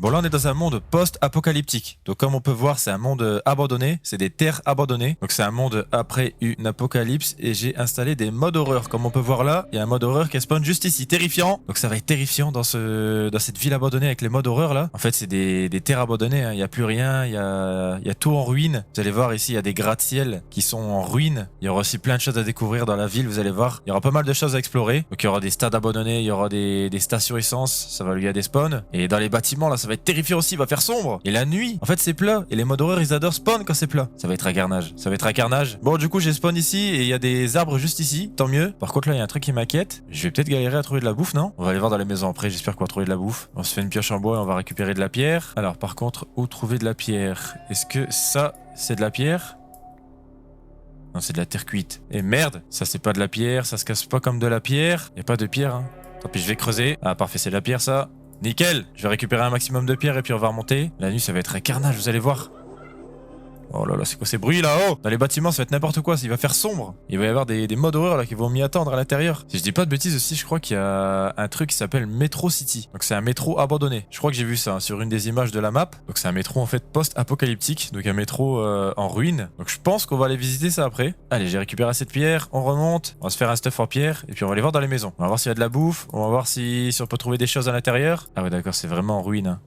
Bon, là, on est dans un monde post-apocalyptique. Donc, comme on peut voir, c'est un monde abandonné. C'est des terres abandonnées. Donc, c'est un monde après une apocalypse. Et j'ai installé des modes horreur. Comme on peut voir là, il y a un mode horreur qui spawn juste ici. Terrifiant. Donc, ça va être terrifiant dans cette ville abandonnée avec les modes horreur là. En fait, c'est des terres abandonnées. Hein. Il n'y a plus rien. Il y a tout en ruine. Vous allez voir ici, il y a des gratte-ciel qui sont en ruine. Il y aura aussi plein de choses à découvrir dans la ville. Vous allez voir. Il y aura pas mal de choses à explorer. Donc, il y aura des stades abandonnés. Il y aura des stations essence. Ça va lui à des spawns. Et dans les bâtiments là, ça va être terrifiant aussi. Il va faire sombre. Et la nuit, en fait, c'est plat. Et les modes horreur, ils adorent spawn quand c'est plat. Ça va être un carnage. Ça va être un carnage. Bon, du coup, j'ai spawn ici et il y a des arbres juste ici. Tant mieux. Par contre, là, il y a un truc qui m'inquiète. Je vais peut-être galérer à trouver de la bouffe, non? On va aller voir dans les maisons après. J'espère qu'on va trouver de la bouffe. On se fait une pioche en bois et on va récupérer de la pierre. Alors, par contre, où trouver de la pierre? Est-ce que ça, c'est de la pierre? Non, c'est de la terre cuite. Et merde, ça c'est pas de la pierre, ça se casse pas comme de la pierre. Y a pas de pierre, hein. Tant pis, je vais creuser. Ah, parfait, c'est de la pierre ça. Nickel. Je vais récupérer un maximum de pierre et puis on va remonter. La nuit, ça va être un carnage, vous allez voir. Oh là là, c'est quoi ces bruits là-haut? Dans les bâtiments, ça va être n'importe quoi, il va faire sombre. Il va y avoir des modes horreur là qui vont m'y attendre à l'intérieur. Si je dis pas de bêtises aussi, je crois qu'il y a un truc qui s'appelle Metro City. Donc c'est un métro abandonné. Je crois que j'ai vu ça hein, sur une des images de la map. Donc c'est un métro en fait post-apocalyptique. Donc un métro en ruine. Donc je pense qu'on va aller visiter ça après. Allez, j'ai récupéré assez de pierre, on remonte. On va se faire un stuff en pierre et puis on va aller voir dans les maisons. On va voir s'il y a de la bouffe. On va voir si on peut trouver des choses à l'intérieur. Ah ouais d'accord, c'est vraiment en ruine. Hein.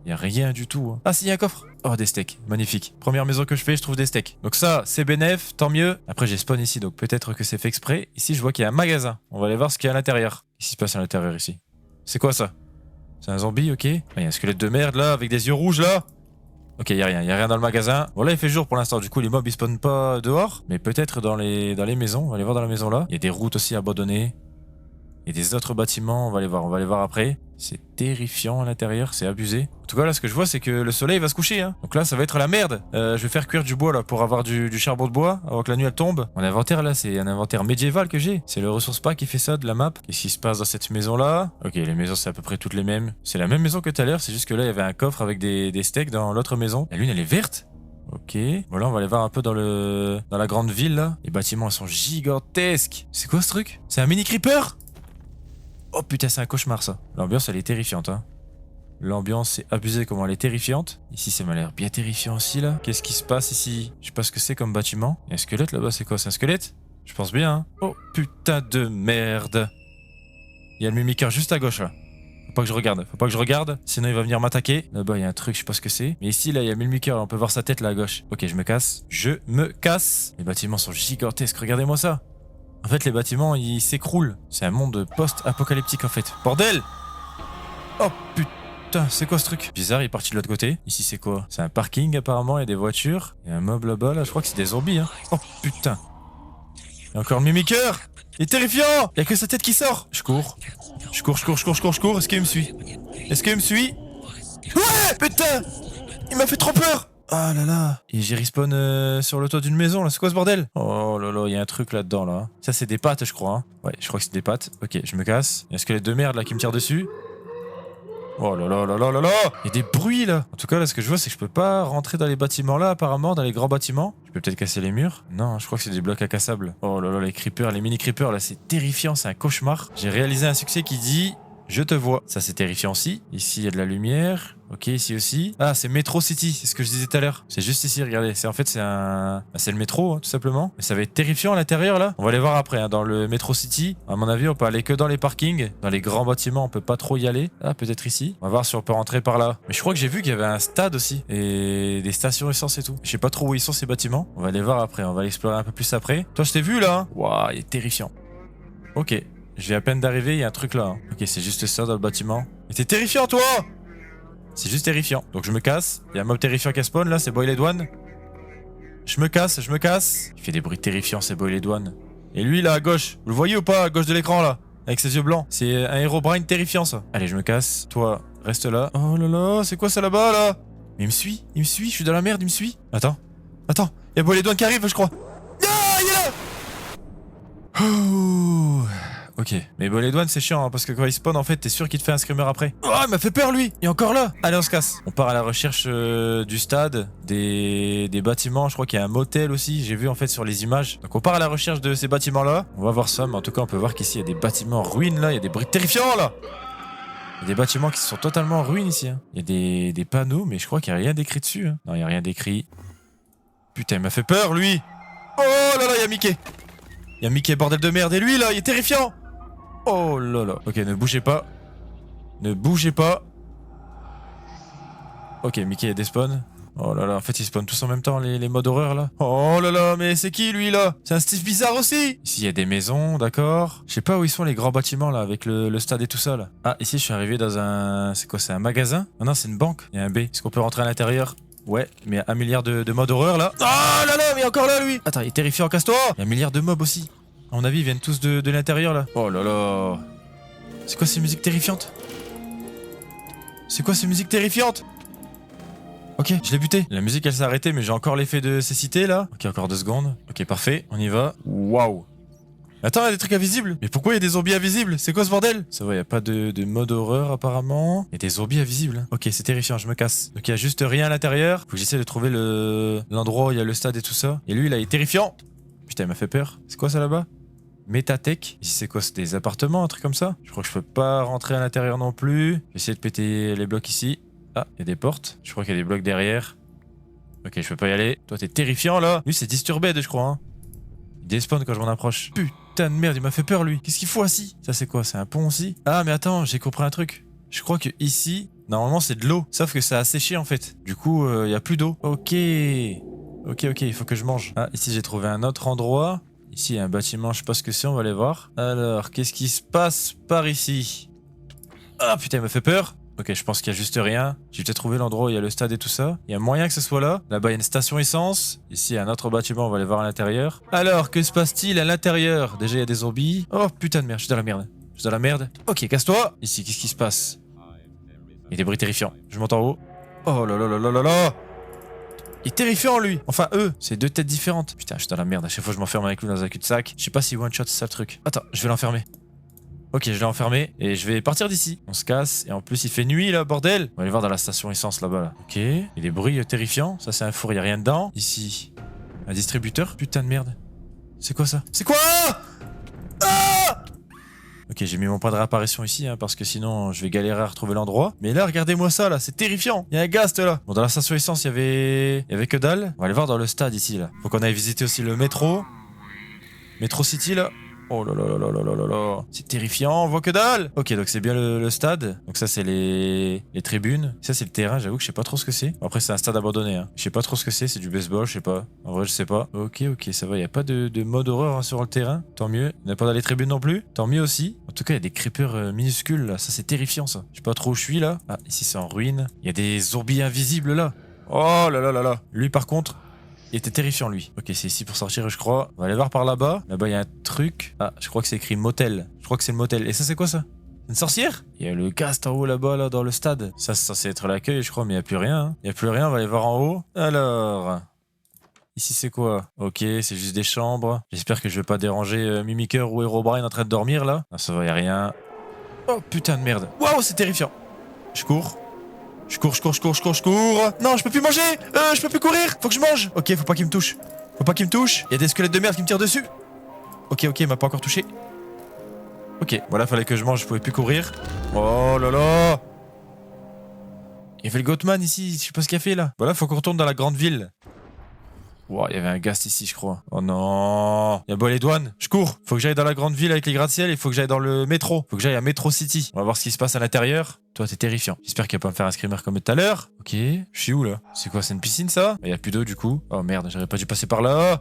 Y a rien du tout. Hein. Ah si, y a un coffre. Oh, des steaks. Magnifique. Première maison que je fais, je trouve des steaks. Donc ça, c'est bénef, tant mieux. Après, j'ai spawn ici, donc peut-être que c'est fait exprès. Ici, je vois qu'il y a un magasin. On va aller voir ce qu'il y a à l'intérieur. Qu'est-ce qui se passe à l'intérieur ici? C'est quoi ça? C'est un zombie, ok. Il y a un squelette de merde là, avec des yeux rouges là. Ok, y a rien dans le magasin. Bon là il fait jour pour l'instant, du coup les mobs ils spawnent pas dehors. Mais peut-être dans les maisons. On va aller voir dans la maison là. Il y a des routes aussi abandonnées. Il y a des autres bâtiments, on va les voir après. C'est terrifiant à l'intérieur, c'est abusé. En tout cas là ce que je vois c'est que le soleil va se coucher hein. Donc là ça va être la merde. Je vais faire cuire du bois là pour avoir du charbon de bois avant que la nuit elle tombe. Mon inventaire là c'est un inventaire médiéval que j'ai. C'est le ressource pack qui fait ça de la map. Qu'est-ce qui se passe dans cette maison là? Ok, les maisons c'est à peu près toutes les mêmes. C'est la même maison que tout à l'heure, c'est juste que là il y avait un coffre avec des steaks dans l'autre maison. La lune elle est verte. Ok, bon là on va aller voir un peu dans la grande ville là. Les bâtiments ils sont gigantesques. C'est quoi ce truc? C'est un mini creeper? Oh putain, c'est un cauchemar ça. L'ambiance elle est terrifiante hein. L'ambiance c'est abusé comment elle est terrifiante. Ici ça m'a l'air bien terrifiant aussi là. Qu'est-ce qui se passe ici? Je sais pas ce que c'est comme bâtiment. Il y a un squelette là-bas, c'est quoi? C'est un squelette? Je pense bien hein. Oh putain de merde. Il y a le mimiqueur juste à gauche là. Faut pas que je regarde, sinon il va venir m'attaquer. Là-bas il y a un truc, je sais pas ce que c'est. Mais ici là il y a le mimiqueur, on peut voir sa tête là à gauche. Ok, je me casse. Les bâtiments sont gigantesques, regardez-moi ça. En fait, les bâtiments, ils s'écroulent. C'est un monde post-apocalyptique, en fait. Bordel! Oh, putain, c'est quoi ce truc? Bizarre, il est parti de l'autre côté. Ici, c'est quoi? C'est un parking, apparemment, il y a des voitures. Il y a un mob là-bas, là. Je crois que c'est des zombies, hein. Oh, putain. Il y a encore le mimiqueur! Il est terrifiant! Il y a que sa tête qui sort! Je cours. Est-ce qu'il me suit? Ouais! Putain! Il m'a fait trop peur! Ah là là. Et j'ai respawn sur le toit d'une maison là, c'est quoi ce bordel? Oh là là, il y a un truc là-dedans là. Ça c'est des pattes je crois hein. Ouais, je crois que c'est des pattes. Ok, je me casse. Il y a un squelette de merde là qui me tire dessus. Oh là là là là là là. Il y a des bruits là. En tout cas là ce que je vois c'est que je peux pas rentrer dans les bâtiments là apparemment, dans les grands bâtiments. Je peux peut-être casser les murs. Non, je crois que c'est des blocs incassables. Oh là là, les creepers, les mini creepers là, c'est terrifiant, c'est un cauchemar. J'ai réalisé un succès qui dit... Je te vois. Ça, c'est terrifiant aussi. Ici, il y a de la lumière. Ok, ici aussi. Ah, c'est Metro City. C'est ce que je disais tout à l'heure. C'est juste ici, regardez. C'est en fait, c'est un... c'est le métro, hein, tout simplement. Mais ça va être terrifiant à l'intérieur, là. On va aller voir après, hein, dans le Metro City. À mon avis, on peut aller que dans les parkings. Dans les grands bâtiments, on peut pas trop y aller. Ah, peut-être ici. On va voir si on peut rentrer par là. Mais je crois que j'ai vu qu'il y avait un stade aussi. Et des stations essence et tout. Je sais pas trop où ils sont, ces bâtiments. On va aller voir après. On va aller explorer un peu plus après. Toi, je t'ai vu, là. Waouh, il est terrifiant. Ok. Je viens à peine d'arriver, il y a un truc là. Hein. Ok, c'est juste ça dans le bâtiment. Mais t'es terrifiant, toi! C'est juste terrifiant. Donc je me casse. Il y a un mob terrifiant qui spawn là, c'est Boiled One. Je me casse. Il fait des bruits terrifiants, c'est Boiled One. Et lui là à gauche, vous le voyez ou pas à gauche de l'écran là? Avec ses yeux blancs. C'est un Herobrine terrifiant ça. Allez, je me casse. Toi, reste là. Oh là là, c'est quoi ça là-bas là? Mais il me suit, je suis dans la merde, il me suit. Attends, il y a Boiled One qui arrive, je crois. Ah, il est là! Oh. Ok, mais Boiled One c'est chiant hein, parce que quand il spawn en fait t'es sûr qu'il te fait un screamer après. Oh il m'a fait peur lui. Il est encore là. Allez on se casse. On part à la recherche du stade, des bâtiments. Je crois qu'il y a un motel aussi, j'ai vu en fait sur les images. Donc on part à la recherche de ces bâtiments là. On va voir ça, mais en tout cas on peut voir qu'ici il y a des bâtiments en ruine là. Il y a des bruits terrifiants là. Il y a des bâtiments qui sont totalement en ruine ici. Hein. Il y a des panneaux, mais je crois qu'il n'y a rien d'écrit dessus. Hein. Non, il n'y a rien d'écrit. Putain, il m'a fait peur, lui. Oh là là, il y a Mickey. Il y a Mickey, bordel de merde. Et lui, là, il est terrifiant. Oh là là. Ok, ne bougez pas. Ne bougez pas. Ok, Mickey, il despawn. Oh là là, en fait ils spawnent tous en même temps les modes horreur là. Oh là là, mais c'est qui lui là? C'est un Steve bizarre aussi. Ici il y a des maisons, d'accord. Je sais pas où ils sont les grands bâtiments là, avec le stade et tout ça là. Ah, ici je suis arrivé dans un... C'est quoi, c'est un magasin? Oh non, c'est une banque. Il y a un B. Est-ce qu'on peut rentrer à l'intérieur? Ouais, mais il y a 1 milliard de modes horreur là. Oh là là, mais encore là lui. Attends, il est terrifiant, casse-toi. Il y a 1 milliard de mobs aussi. À mon avis ils viennent tous de l'intérieur là. Oh là là. C'est quoi ces musiques terrifiantes? C'est quoi ces musiques terrifiantes? Ok, je l'ai buté. La musique elle s'est arrêtée, mais j'ai encore l'effet de cécité là. Ok, encore 2 secondes. Ok, parfait, on y va. Waouh. Attends, il y a des trucs invisibles. Mais pourquoi il y a des zombies invisibles? C'est quoi ce bordel? Ça va, il n'y a pas de mode horreur apparemment. Il y a des zombies invisibles. Ok, c'est terrifiant, je me casse. Donc il y a juste rien à l'intérieur. Faut que j'essaie de trouver l'endroit où il y a le stade et tout ça. Et lui là, il est terrifiant. Putain, il m'a fait peur. C'est quoi ça là-bas? Metatech. Ici c'est quoi? C'est des appartements, un truc comme ça? Je crois que je peux pas rentrer à l'intérieur non plus. Je vais essayer de péter les blocs ici. Ah, il y a des portes. Je crois qu'il y a des blocs derrière. Ok, je peux pas y aller. Toi, t'es terrifiant, là. Lui, c'est Disturbed, je crois. Hein. Il despawn quand je m'en approche. Putain de merde, il m'a fait peur, lui. Qu'est-ce qu'il faut assis? Ça, c'est quoi? C'est un pont aussi? Ah, mais attends, j'ai compris un truc. Je crois que ici, normalement, c'est de l'eau. Sauf que ça a séché, en fait. Du coup, il y a plus d'eau. Ok. Ok, il faut que je mange. Ah, ici, j'ai trouvé un autre endroit. Ici, il y a un bâtiment, je sais pas ce que c'est, on va aller voir. Alors, qu'est-ce qui se passe par ici? Ah, putain, il m'a fait peur. Ok, je pense qu'il y a juste rien. J'ai peut-être trouvé l'endroit où il y a le stade et tout ça. Il y a moyen que ce soit là. Là-bas, il y a une station essence. Ici, il y a un autre bâtiment, on va aller voir à l'intérieur. Alors, que se passe-t-il à l'intérieur? Déjà, il y a des zombies. Oh, putain de merde, je suis dans la merde. Je suis dans la merde. Ok, casse-toi. Ici, qu'est-ce qui se passe? Il y a des bruits terrifiants. Je monte en haut. Oh là là là là là là. Il est terrifiant, lui. Enfin, eux, c'est 2 têtes différentes. Putain, je suis dans la merde. À chaque fois, je m'enferme avec lui dans un cul-de-sac. Je sais pas si one-shot, c'est ça le truc. Attends, je vais l'enfermer. Ok, je l'ai enfermé et je vais partir d'ici. On se casse et en plus il fait nuit là, bordel. On va aller voir dans la station essence là-bas là. Ok, il y a des bruits terrifiants. Ça c'est un four, il y a rien dedans. Ici, un distributeur. Putain de merde. C'est quoi ça? C'est quoi? Ah! Ok, j'ai mis mon point de réapparition ici hein, parce que sinon je vais galérer à retrouver l'endroit. Mais là, regardez-moi ça là, c'est terrifiant. Il y a un ghast là. Bon, dans la station essence, il y avait que dalle. On va aller voir dans le stade ici là. Faut qu'on aille visiter aussi le métro. Métro City là. Oh là là là là là là là. C'est terrifiant, on voit que dalle. Ok, donc c'est bien le stade. Donc ça c'est les tribunes. Ça c'est le terrain, j'avoue que je sais pas trop ce que c'est. Après c'est un stade abandonné. Hein. Je sais pas trop ce que c'est du baseball, je sais pas. En vrai je sais pas. Ok, ça va, y a pas de mode horreur hein, sur le terrain. Tant mieux. Il n'y a pas dans les tribunes non plus. Tant mieux aussi. En tout cas il y a des creepers minuscules là. Ça c'est terrifiant ça. Je sais pas trop où je suis là. Ah, ici c'est en ruine. Il y a des zombies invisibles là. Oh là là là là. Lui par contre... il était terrifiant lui. Ok, c'est ici pour sortir je crois. On va aller voir par là-bas. Là-bas il y a un truc. Ah, je crois que c'est écrit motel. Je crois que c'est le motel. Et ça c'est quoi ça? Une sorcière? Il y a le ghast en haut là-bas là dans le stade. Ça c'est censé être l'accueil je crois mais il n'y a plus rien. Hein. Il n'y a plus rien, on va aller voir en haut. Alors... ici c'est quoi? Ok, c'est juste des chambres. J'espère que je vais pas déranger Mimiker ou Herobrine en train de dormir là. Ah, ça va, y a rien. Oh putain de merde. Waouh, c'est terrifiant. Je cours. Je cours. Non, je peux plus manger. Je peux plus courir. Faut que je mange. Ok, faut pas qu'il me touche. Faut pas qu'il me touche. Il y a des squelettes de merde qui me tirent dessus. Ok, il m'a pas encore touché. Ok, voilà, fallait que je mange, je pouvais plus courir. Oh là là. Il y avait le Goatman ici, je sais pas ce qu'il a fait là. Voilà, faut qu'on retourne dans la grande ville. Wow, il y avait un ghast ici, je crois. Oh non. Il y a bon les douanes. Je cours. Faut que j'aille dans la grande ville avec les gratte-ciel et faut que j'aille dans le métro. Faut que j'aille à Metro City. On va voir ce qui se passe à l'intérieur. Toi, t'es terrifiant. J'espère qu'il va pas me faire un screamer comme tout à l'heure. Ok. Je suis où là? C'est quoi? C'est une piscine ça? Il y a plus d'eau du coup. Oh merde, j'aurais pas dû passer par là.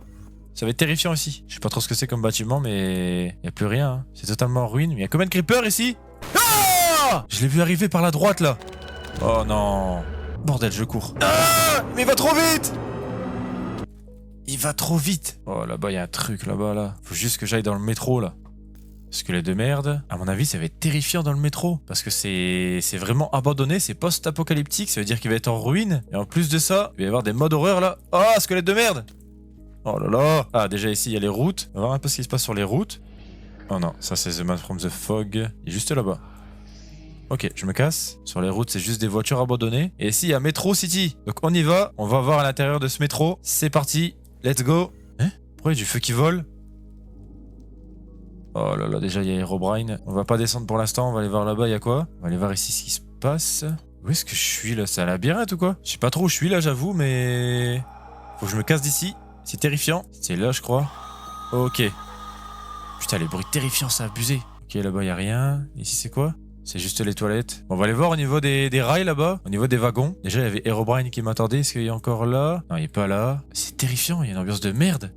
Ça va être terrifiant ici. Je sais pas trop ce que c'est comme bâtiment, mais il y a plus rien. Hein. C'est totalement en ruine. Il y a combien de creepers ici? Ah! Je l'ai vu arriver par la droite là. Oh non. Bordel, je cours. Ah! Mais il va trop vite! Il va trop vite. Oh là-bas, il y a un truc là-bas là. Faut juste que j'aille dans le métro là. Squelette de merde. À mon avis, ça va être terrifiant dans le métro. Parce que c'est vraiment abandonné, c'est post-apocalyptique. Ça veut dire qu'il va être en ruine. Et en plus de ça, il va y avoir des modes horreur là. Oh, squelette de merde. Oh là là. Ah, déjà ici, il y a les routes. On va voir un peu ce qui se passe sur les routes. Oh non, ça c'est The Man from the Fog. Il est juste là-bas. Ok, je me casse. Sur les routes, c'est juste des voitures abandonnées. Et ici, il y a Metro City. Donc on y va. On va voir à l'intérieur de ce métro. C'est parti. Let's go. Hein? Pourquoi il y a du feu qui vole? Oh là là, déjà il y a Herobrine. On va pas descendre pour l'instant, on va aller voir là-bas, il y a quoi? On va aller voir ici ce qui se passe. Où est-ce que je suis là? C'est un labyrinthe ou quoi? Je sais pas trop où je suis là, j'avoue, mais... Faut que je me casse d'ici. C'est terrifiant. C'est là, je crois. Ok. Putain, les bruits terrifiants, c'est abusé. Ok, là-bas, y a rien. Ici, c'est quoi? C'est juste les toilettes. Bon, on va aller voir au niveau des rails là-bas, au niveau des wagons. Déjà, il y avait Herobrine qui m'attendait. Est-ce qu'il est encore là? Non, il est pas là. C'est terrifiant, il y a une ambiance de merde.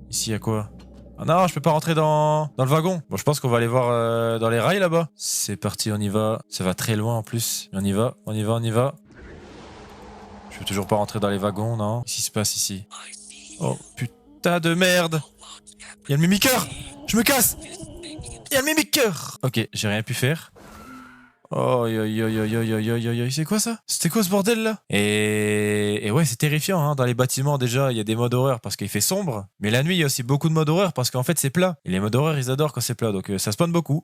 Ici, il y a quoi? Ah non, je peux pas rentrer dans le wagon. Bon, je pense qu'on va aller voir dans les rails là-bas. C'est parti, on y va. Ça va très loin en plus. On y va, on y va, on y va. Je peux toujours pas rentrer dans les wagons, non? Qu'est-ce qui se passe ici? Oh, putain de merde! Il y a le mimiqueur! Je me casse! Il y a le mimiqueur! Ok, j'ai rien pu faire. Oh, c'est quoi ça? C'était quoi ce bordel là? Et ouais, c'est terrifiant, hein. Dans les bâtiments, déjà, il y a des modes horreur parce qu'il fait sombre. Mais la nuit, il y a aussi beaucoup de modes horreur parce qu'en fait, c'est plat. Et les modes horreur, ils adorent quand c'est plat, donc ça spawn beaucoup.